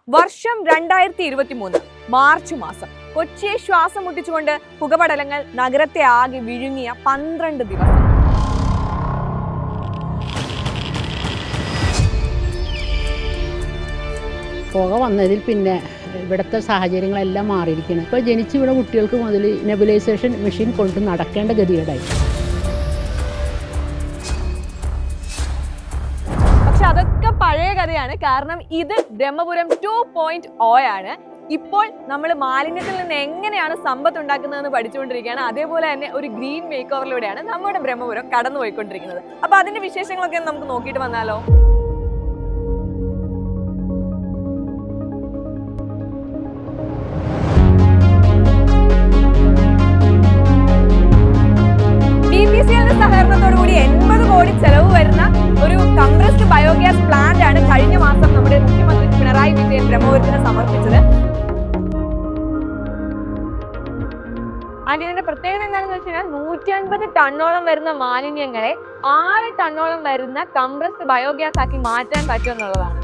വർഷം 2023 മാർച്ച് മാസം കൊച്ചിയെ ശ്വാസം മുട്ടിച്ചുകൊണ്ട് പുകപടലങ്ങൾ നഗരത്തെ ആകെ വിഴുങ്ങിയ 12 ദിവസം. പുക വന്നതിൽ പിന്നെ ഇവിടുത്തെ സാഹചര്യങ്ങളെല്ലാം മാറിയിരിക്കണം. ഇപ്പോൾ ജനിച്ചിവിടെ കുട്ടികൾക്ക് മുതൽ നെബുലൈസേഷൻ മെഷീൻ കൊണ്ട് നടക്കേണ്ട ഗതികേടായി. പക്ഷെ അതൊക്കെ പഴയ കഥയാണ്. കാരണം ഇത് ബ്രഹ്മപുരം 2.0 ആണ്. ഇപ്പോൾ നമ്മൾ മാലിന്യത്തിൽ നിന്ന് എങ്ങനെയാണ് സമ്പത്ത് ഉണ്ടാക്കുന്നതെന്ന് പഠിച്ചുകൊണ്ടിരിക്കുകയാണ്. അതേപോലെ തന്നെ ഒരു ഗ്രീൻ മേക്ക് ഓവറിലൂടെയാണ് നമ്മുടെ ബ്രഹ്മപുരം കടന്നു പോയിക്കൊണ്ടിരിക്കുന്നത്. അപ്പൊ അതിന്റെ വിശേഷങ്ങളൊക്കെ നമുക്ക് നോക്കിയിട്ട് വന്നാലോ. സഹകരണത്തോടുകൂടി 80 കോടി ചെലവ് വരുന്ന ഒരു കംപ്രസ്ഡ് ബയോഗ്യാസ് പ്ലാന്റ് ആണ് കഴിഞ്ഞ മാസം നമ്മുടെ മുഖ്യമന്ത്രി പിണറായി വിജയൻ ബ്രഹ്മപുരത്തിന് സമർപ്പിച്ചത്. അതിന്റെ പ്രത്യേകത എന്താണെന്ന് വെച്ച് കഴിഞ്ഞാൽ 150 ടണ്ണോളം വരുന്ന മാലിന്യങ്ങളെ 6 ടണ്ണോളം വരുന്ന കംപ്രസ്ഡ് ബയോഗ്യാസ് ആക്കി മാറ്റാൻ പറ്റുമെന്നുള്ളതാണ്.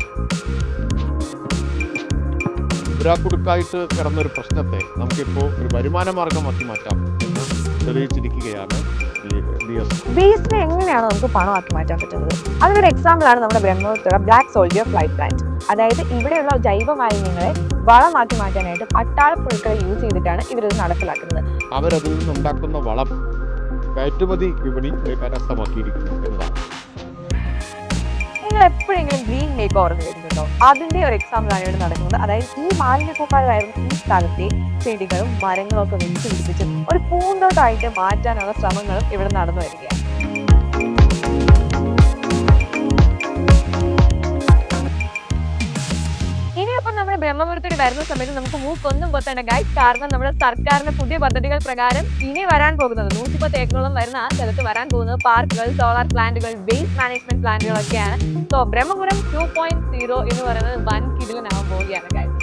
ഒരാൾക്കുടുക്കായിട്ട് കിടന്നൊരു പ്രശ്നത്തെ നമുക്കിപ്പോൾ ഒരു വരുമാന മാർഗമാക്കി മാറ്റാം എന്ന് തെളിയിച്ചിരിക്കുകയാണ്. വേസ്റ്റിനെ എങ്ങനെയാണ് നമുക്ക് പണമാക്കി മാറ്റാൻ പറ്റുന്നത്? അതിനൊരു എക്സാമ്പിൾ ആണ് നമ്മുടെ ബ്രഹ്മപുരത്തുള്ള ബ്ലാക്ക് സോൾജിയർ ഫ്ലൈ പ്ലാന്റ്. അതായത് ഇവിടെയുള്ള ജൈവ മാലിന്യങ്ങളെ വളമാക്കി മാറ്റാനായിട്ട് പട്ടാളപ്പുഴുക്കളെ യൂസ് ചെയ്തിട്ടാണ് ഇവരിത് നടപ്പിലാക്കുന്നത്. അവരതിൽ നിന്നുണ്ടാക്കുന്ന വളം കയറ്റുമതി വിപണി കരസ്ഥമാക്കിയിരിക്കുന്നു എന്നതാണ്. നിങ്ങൾ എപ്പോഴെങ്കിലും ഗ്രീൻ മേക്ക് ഓവർ കേട്ടിട്ടുണ്ടോ? അതിന്റെ ഒരു എക്സാമ്പിൾ ആണ് ഇവിടെ നടക്കുന്നത്. അതായത് ഈ മാലിന്യക്കൂമ്പാരമായിരുന്ന ഈ സ്ഥലത്തെ ചെടികളും മരങ്ങളും ഒക്കെ വെച്ച് പിടിപ്പിച്ച് ഒരു പൂന്തോട്ടമായിട്ട് മാറ്റാനുള്ള ശ്രമങ്ങളും ഇവിടെ നടന്നു വരികയാണ്. ഇനിയപ്പം നമ്മുടെ ബ്രഹ്മപുരത്തിൽ വരുന്ന സമയത്ത് നമുക്ക് മൂക്കൊന്നും പൊത്തേണ്ട ഗൈസ്. കാരണം നമ്മുടെ സർക്കാരിന്റെ പുതിയ പദ്ധതികൾ പ്രകാരം ഇനി വരാൻ പോകുന്നത് 110 ഏക്കറോളം വരുന്ന ആ സ്ഥലത്ത് വരാൻ പോകുന്നത് പാർക്കുകൾ, സോളാർ പ്ലാന്റുകൾ, വേസ്റ്റ് മാനേജ്മെന്റ് പ്ലാന്റുകളൊക്കെയാണ്. സോ ബ്രഹ്മപുരം 2.0 എന്ന് പറയുന്നത് വൻ കിടിലനാവാൻ പോവുകയാണ് ഗൈസ്.